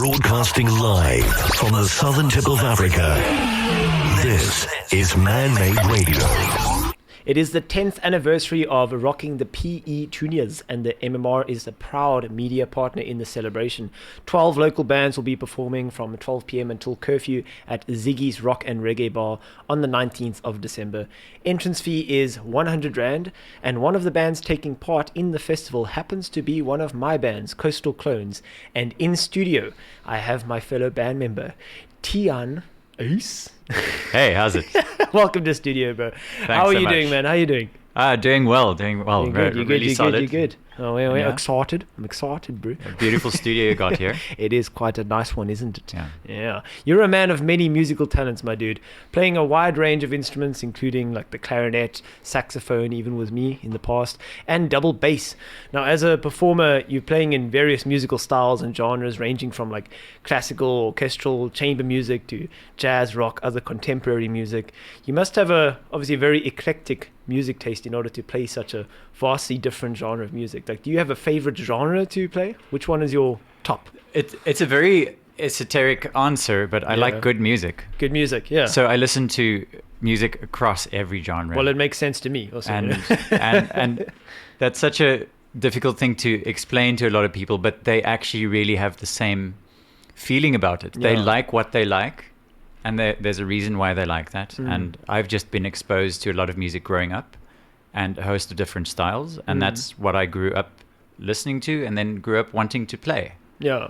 Broadcasting live from the southern tip of Africa. This is Man-Made Radio. It is the 10th anniversary of rocking the PE Juniors, and the MMR is a proud media partner in the celebration. 12 local bands will be performing from 12 p.m. until curfew at Ziggy's Rock and Reggae Bar on the 19th of December. Entrance fee is 100 Rand, and one of the bands taking part in the festival happens to be one of my bands, Coastal Clones. And in studio, I have my fellow band member, Tiaan Uys. Hey, how's it? Welcome to studio, bro. Thanks How are so you much. doing, man? How are you doing? Doing well. You're good, Really solid. you're good. Oh, we're Yeah. excited. I'm excited, bro. A beautiful studio you got here. It is quite a nice one, isn't it? Yeah. You're a man of many musical talents, my dude. Playing a wide range of instruments, including like the clarinet, saxophone, even with me in the past, and double bass. Now, as a performer, you're playing in various musical styles and genres, ranging from like classical, orchestral, chamber music to jazz, rock, other contemporary music. You must have obviously a very eclectic music taste in order to play such a vastly different genre of music. Like, do you have a favorite genre to play? Which one is your top? It's a very esoteric answer, but I like good music. Good music, yeah. So I listen to music across every genre. Well, it makes sense to me also. And that's such a difficult thing to explain to a lot of people, but they actually really have the same feeling about it. They like what they like, and there's a reason why they like that. And I've just been exposed to a lot of music growing up and a host of different styles. And that's what I grew up listening to and then grew up wanting to play. Yeah.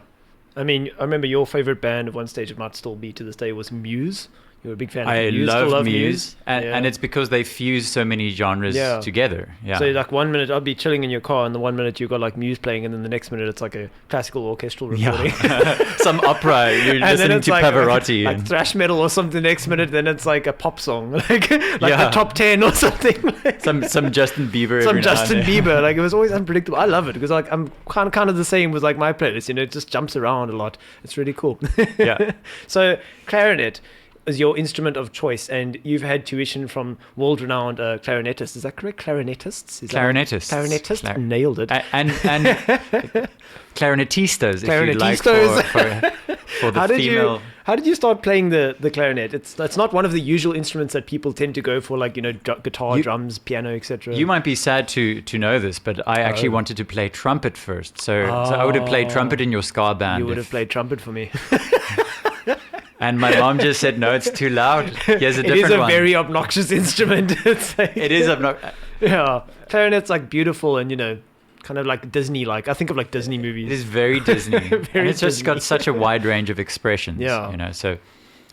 I mean, I remember your favorite band at one stage, it might still be to this day, was Muse. You were a big fan of Muse. I Still love Muse. And it's because they fuse so many genres together. Yeah. So like 1 minute I'd be chilling in your car, and the 1 minute you've got like Muse playing, and then the next minute it's like a classical orchestral recording. Some opera, you're listening to Pavarotti. Like thrash metal or something the next minute, then it's like a pop song. like the top 10 or something. some Justin Bieber. Some Justin Bieber. Like, it was always unpredictable. I love it because like I'm kind of the same with like my playlist. You know, it just jumps around a lot. It's really cool. Yeah. So clarinet is your instrument of choice, and you've had tuition from world-renowned clarinetists. Is that correct? Clarinetists? Clarinetists. Nailed it. And clarinetistas, if you like, for the female. How did you start playing the clarinet? It's not one of the usual instruments that people tend to go for, like, you know, guitar, drums, piano, etc. You might be sad to know this, but I actually wanted to play trumpet first. So I would have played trumpet in your ska band. You would have played trumpet for me. And my mom just said, no, it's too loud. Here's a different one. It is a very obnoxious instrument. It is obnoxious. Yeah. Clarinet's like beautiful and, you know, kind of like Disney-like. I think of like Disney movies. It is very Disney. And it's just got such a wide range of expressions. Yeah. You know, so...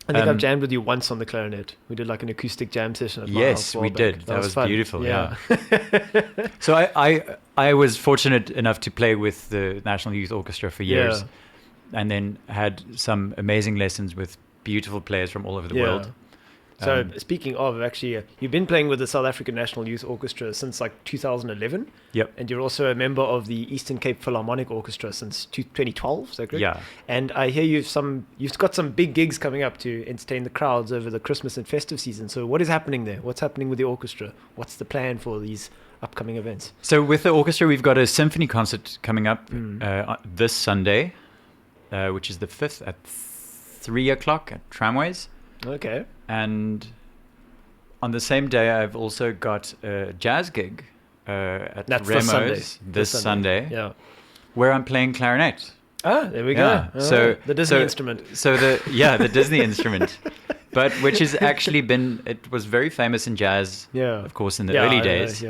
I think I've jammed with you once on the clarinet. We did like an acoustic jam session at my house. Yes, we did. That was fun. Beautiful. Yeah. So I was fortunate enough to play with the National Youth Orchestra for years. Yeah. And then had some amazing lessons with beautiful players from all over the world. So speaking of, actually, you've been playing with the South African National Youth Orchestra since like 2011. Yep. And you're also a member of the Eastern Cape Philharmonic Orchestra since 2012, is that correct? Yeah. And I hear you've got some big gigs coming up to entertain the crowds over the Christmas and festive season. So what is happening there? What's happening with the orchestra? What's the plan for these upcoming events? So with the orchestra, we've got a symphony concert coming up this Sunday, which is the 5th at 3 o'clock at Tramways. Okay. And on the same day, I've also got a jazz gig at Remo's this Sunday. Yeah. Where I'm playing clarinet. Ah, there we go. So the Disney instrument. So the Disney instrument, but which has actually it was very famous in jazz. Yeah. Of course, in the early days.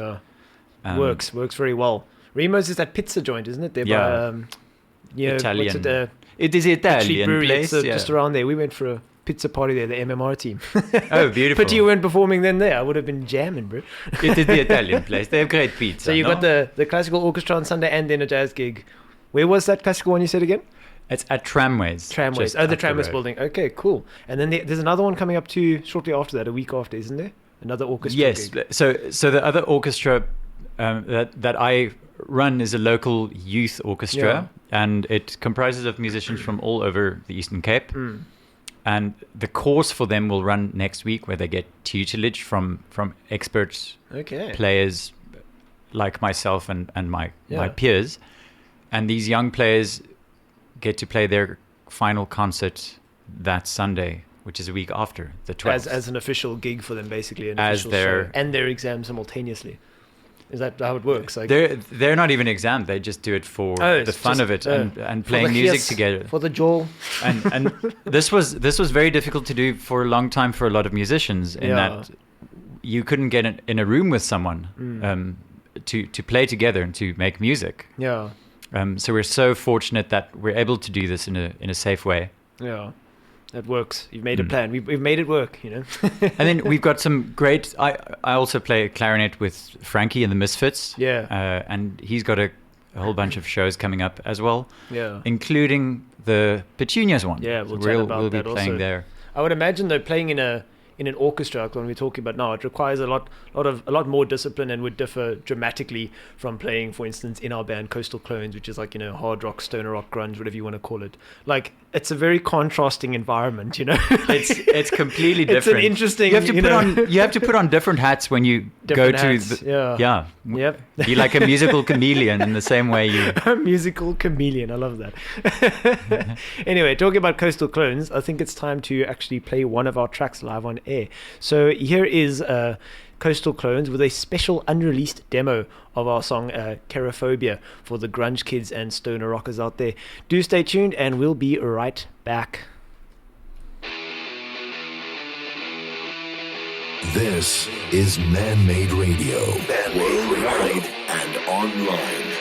Works very well. Remo's is that pizza joint, isn't it? They're by Italian. What's it, it is Italian place. It's just around there. We went for a pizza party there, the MMR team. Oh, beautiful. But you weren't performing then there. I would have been jamming, bro. It is the Italian place. They have great pizza. So you got the classical orchestra on Sunday and then a jazz gig. Where was that classical one you said again? It's at Tramways. Tramways. Oh, the Tramways building. Okay, cool. And then there's another one coming up too shortly after that, a week after, isn't there? Another orchestra gig. So the other orchestra that I run is a local youth orchestra, and it comprises of musicians from all over the Eastern Cape. And the course for them will run next week, where they get tutelage from expert players like myself and my peers. And these young players get to play their final concert that Sunday, which is a week after the 12th. As an official gig for them, basically, an As official their- show, and their exam simultaneously. Is that how it works? Like, They're not even exam. They just do it for it's the fun just, of it and for playing the music gears, together. for the jaw. And this was very difficult to do for a long time for a lot of musicians, in that you couldn't get in a room with someone to play together and to make music. Yeah, So we're so fortunate that we're able to do this in a safe way. yeah, that works. You've made a plan. We've made it work. You know. And then we've got some great. I also play clarinet with Frankie and the Misfits. Yeah. And he's got a whole bunch of shows coming up as well. Yeah. Including the Petunias one. Yeah, we'll So chat about we'll be that playing also. there. I would imagine though, playing in an orchestra, like when we're talking about now, it requires a lot more discipline and would differ dramatically from playing, for instance, in our band Coastal Clones, which is like, you know, hard rock, stoner rock, grunge, whatever you want to call it. Like, it's a very contrasting environment, you know. It's completely different. It's an interesting. You have to put on different hats when you Different go hats, to yeah. Yep. You're like a musical chameleon in the same way you. A musical chameleon. I love that. Anyway, talking about Coastal Clones, I think it's time to actually play one of our tracks live on air. So here is Coastal Clones with a special unreleased demo of our song Cherophobia for the grunge kids and stoner rockers out there. Do stay tuned and we'll be right back. This is Man-Made Radio. Worldwide and online.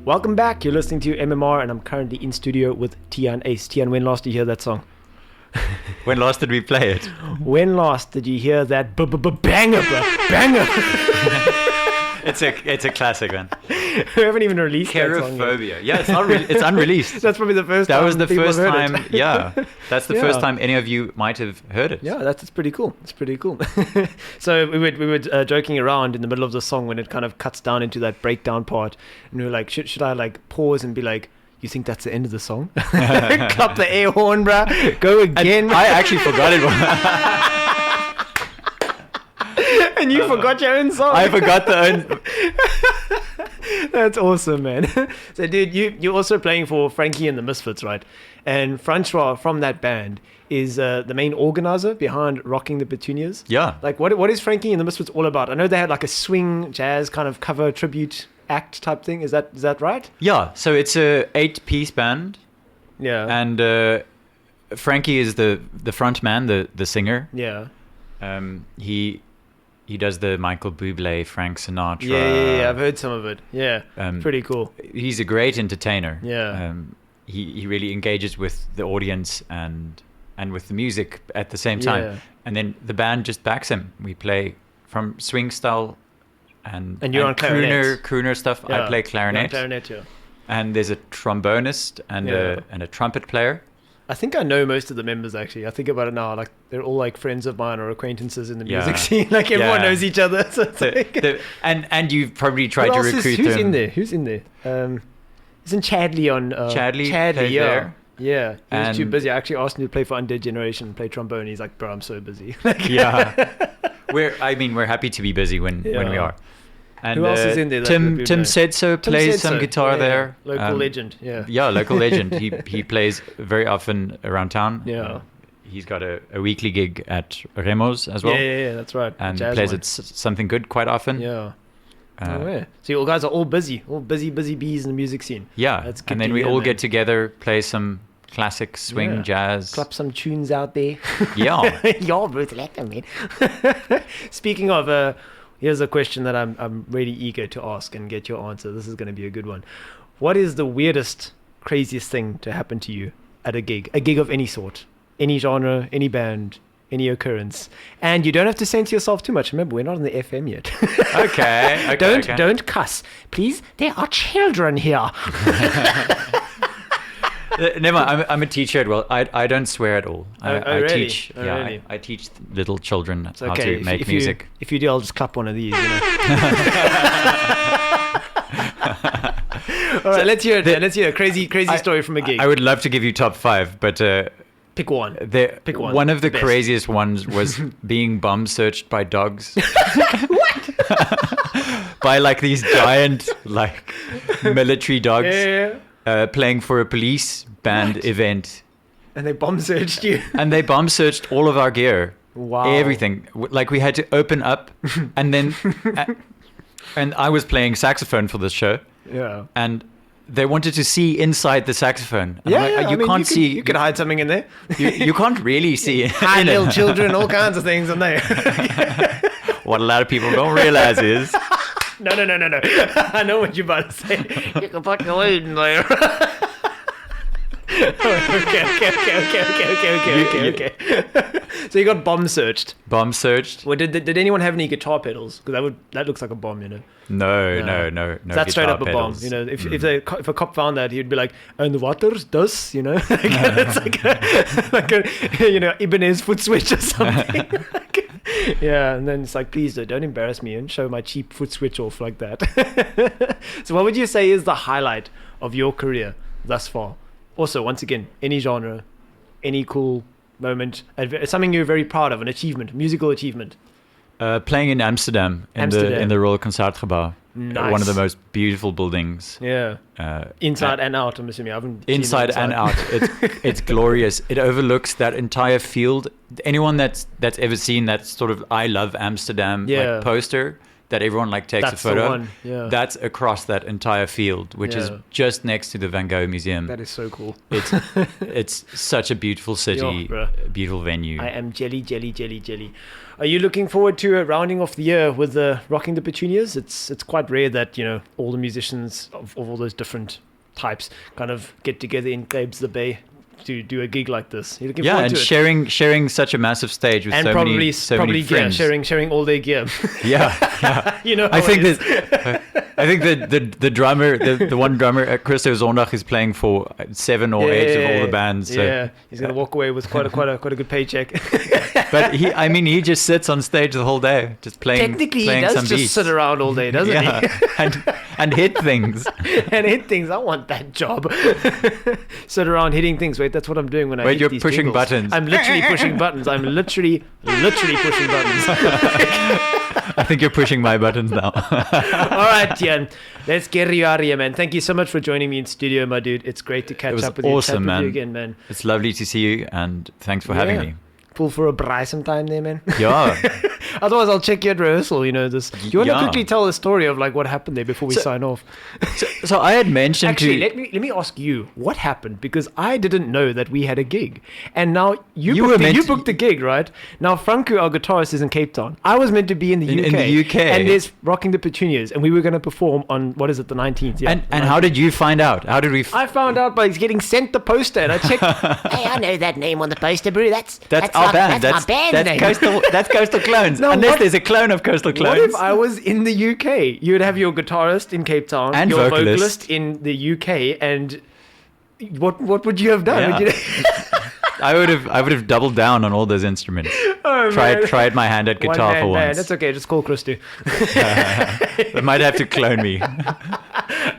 Welcome back. You're listening to MMR, and I'm currently in studio with Tiaan Uys. Tiaan, when last did you hear that song? When last did we play it? When last did you hear that banger, bro? Banger! It's a classic one. We haven't even released that song yet. Cherophobia. Yeah, it's unreleased. That's probably the first time. That was the people first heard time. it. Yeah, that's the Yeah. first time any of you might have heard it. Yeah, that's pretty cool. It's pretty cool. So we were joking around in the middle of the song when it kind of cuts down into that breakdown part, and we were like, should I like pause and be like, you think that's the end of the song? Clap the air horn, bruh. Go again. And I actually forgot it. And you forgot your own song. I forgot the own. That's awesome, man. So, dude, you're also playing for Frankie and the Misfits, right? And Francois from that band is the main organizer behind Rocking the Petunias. Yeah. Like, what is Frankie and the Misfits all about? I know they had like a swing jazz kind of cover tribute act type thing. Is that right? Yeah. So it's a 8-piece band, Yeah. and Frankie is the front man, the singer. Yeah. He does the Michael Bublé, Frank Sinatra. Yeah. I've heard some of it. Yeah. Pretty cool. He's a great entertainer. Yeah. He really engages with the audience and with the music at the same time. Yeah. And then the band just backs him. We play from swing style and you're on clarinet. crooner stuff. Yeah. I play You're clarinet. on clarinet, yeah. And there's a trombonist and a trumpet player. I think I know most of the members, actually. I think about it now. Like, they're all like friends of mine or acquaintances in the music scene. Like, everyone knows each other. So it's like... and you've probably tried to recruit who's them. in there? Who's in there? Isn't Chadley on... Chadley yeah. there. Yeah. He was too And- busy. I actually asked him to play for Undead Generation and play trombone. He's like, bro, I'm so busy. Yeah. We're happy to be busy when we Yeah. are. And Who else is in there that Tim would be Tim nice? said so Tim plays said some so. guitar Yeah. there. Local legend, yeah. Yeah, local legend. He plays very often around town. Yeah. He's got a weekly gig at Remo's as well. Yeah, that's right. And Jazz plays one. at something good quite often. Yeah. Uh, Yeah. So you guys are all busy bees in the music scene. Yeah. That's good And then to we hear, all man. get together, play some classic swing Yeah. jazz. Clap some tunes out there. Yeah. Y'all both lekker, man. Speaking of, here's a question that I'm really eager to ask and get your answer. This is going to be a good one. What is the weirdest, craziest thing to happen to you at a gig? A gig of any sort, any genre, any band, any occurrence. And you don't have to censor yourself too much. Remember, we're not in the FM yet. Okay. Don't cuss. Please, there are children here. Never mind, I'm a teacher. Well, I don't swear at all. I really? teach. Oh, Yeah, really? I teach little children It's how okay. to make if music. If you do, I'll just clap one of these. You know? All right, let's hear it. Let's hear a crazy story from a gig. I would love to give you top 5, but Pick one. Pick one. One of the Best. craziest ones was being bomb searched by dogs. What? By like these giant like military dogs Yeah. playing for a police band event. And they bomb searched you. And they bomb searched all of our gear. Wow. Everything. Like we had to open up and then and I was playing saxophone for this show Yeah. and they wanted to see inside the saxophone. And I'm like, I mean, can't see. You could hide something in there. You can't really see it. Hide little children, all kinds of things in there. What a lot of people don't realize is No. I know what you're about to say. You can put your weed in there. Okay. So you got bomb searched. bomb searched. Well, did anyone have any guitar pedals? Because that looks like a bomb, you know. No. That's straight up a bomb. pedals. You know, if a cop found that, he'd be like, "And the water's does," you know. It's like a you know, Ibanez foot switch or something. Yeah, and then it's like, please don't embarrass me and show my cheap foot switch off like that. So what would you say is the highlight of your career thus far? Also, once again, any genre, any cool moment, something you're very proud of, an achievement, musical achievement. Playing in Amsterdam in the Royal Concertgebouw. Nice. One of the most beautiful buildings. Yeah. Inside and out, I'm assuming. I haven't seen Inside the and out. It's glorious. It overlooks that entire field. Anyone that's ever seen that sort of I Love Amsterdam like poster that everyone like takes That's a photo. the one, yeah. That's across that entire field, which is Yeah. just next to the Van Gogh Museum. That is so cool. It's such a beautiful city, Yeah, bruh. a beautiful venue. I am jelly. Are you looking forward to rounding off the year with Rocking the Petunias? It's quite rare that, all the musicians of all those different types kind of get together in Cabes the Bay to do a gig like this. You're looking Yeah, forward and to it? sharing such a massive stage with And so probably many gear, friends. sharing all their gear. Yeah. I think the drummer, the one drummer, Christo Zondag, is playing for 7 or 8 of all the bands. So. Yeah, he's gonna walk away with quite a good paycheck. But he just sits on stage the whole day, just playing. Technically, playing he does some just beats. sit around all day, doesn't he? and hit things. And hit things. I want that job. Sit around hitting things. Wait, that's what I'm doing when I hit You're these pushing jingles. buttons. I'm literally pushing buttons. I'm literally pushing buttons. I think you're pushing my buttons now. All right, Tiaan. Let's get you out of here, man. Thank you so much for joining me in studio, my dude. It's great to catch was up with you. awesome, Chat with man. you again, man. It's lovely to see you, and thanks for having me. Pull for a braai sometime there, man. Yeah. Otherwise, I'll check you at rehearsal. Do you want to Yeah. quickly tell the story of like what happened there before we sign off? So I had mentioned Actually, to let me ask you what happened, because I didn't know that we had a gig, and now you You were meant you to- booked the gig, right? Now Frankie, our guitarist, is in Cape Town. I was meant to be in the UK. In the UK. And there's Rocking the Petunias, and we were going to perform on what is it, the 19th? Yeah. and how did you find out? How did we? I found out by getting sent the poster, and I checked. Hey, I know that name on the poster, bro. That's our my, band. That's my band name. That's Coastal Clones. No, Unless what- there's a clone of Coastal Clones. What if I was in the UK? You would have your guitarist in Cape Town, And your vocalist. in the UK, and what would you have done? Yeah. Would you- I would have doubled down on all those instruments. Oh, man. Tried my hand at guitar One-man for band. once. That's okay. Just call Christo. They might have to clone me.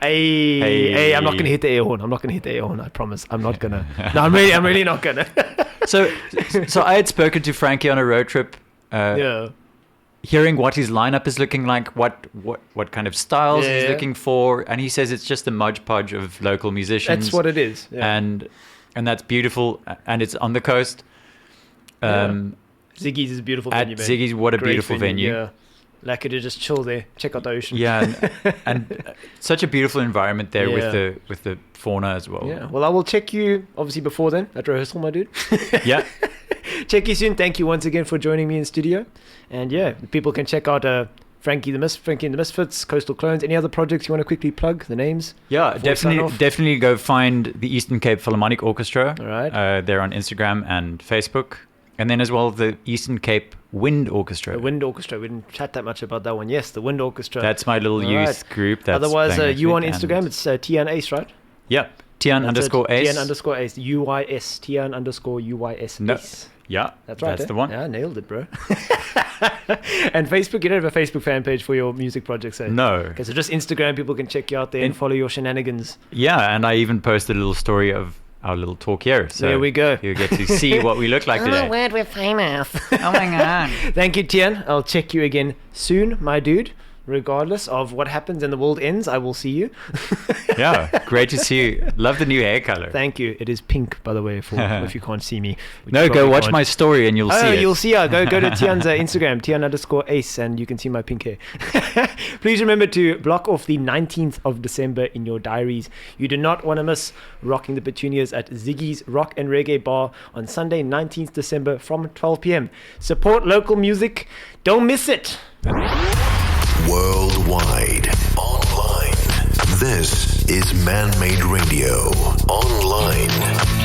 Hey, I'm not gonna hit the air horn. I promise. I'm not gonna. No, I'm really not gonna. So I had spoken to Frankie on a road trip. Yeah. Hearing what his lineup is looking like, what kind of styles he's Yeah. looking for, and he says it's just a modge podge of local musicians. That's what it is. Yeah. And that's beautiful, and it's on the coast. Ziggy's is a beautiful At venue, man. Ziggy's, what a Great beautiful venue. Yeah. Like to just chill there, check out the ocean. Yeah, and such a beautiful environment there Yeah. with the fauna as well. Yeah. Well, I will check you obviously before then at rehearsal, my dude. Yeah. Check you soon. Thank you once again for joining me in studio. And yeah, people can check out Frankie and the Misfits, Coastal Clones. Any other projects you want to quickly plug? The names? Yeah, Before we sign off? definitely go find the Eastern Cape Philharmonic Orchestra. All right. They're on Instagram and Facebook. And then as well, the Eastern Cape Wind Orchestra. The Wind Orchestra. We didn't chat that much about that one. Yes, the Wind Orchestra. That's my little All youth right. group. That's Otherwise, playing next you on week, Instagram, and- it's Tiaan Uys, right? Yep. Tiaan That's it. _ Ace. Tiaan _ Ace. UYS. Tiaan _ UYS. No. Ace. Yeah, That's right. That's the one. Yeah, I nailed it, bro. And Facebook, you don't have a Facebook fan page for your music projects, eh? No. Okay, so just Instagram, people can check you out there and follow your shenanigans. Yeah, and I even posted a little story of our little talk here. So There we go. You get to see what we look like Oh my today. word, we're famous. Oh my god. Thank you, Tiaan. I'll check you again soon, my dude. Regardless of what happens and the world ends, I will see you. Yeah, great to see you. Love the new hair color. Thank you. It is pink, by the way, for if you can't see me. which No, you go probably watch can't. my story and you'll see it. You'll see her. Go to Tiaan's Instagram, Tiaan _ Ace, and you can see my pink hair. Please remember to block off the 19th of December in your diaries. You do not want to miss Rocking the Petunias at Ziggy's Rock and Reggae Bar on Sunday, 19th December from 12 p.m. Support local music. Don't miss it. Worldwide. Online. This is Man-Made Radio. Online.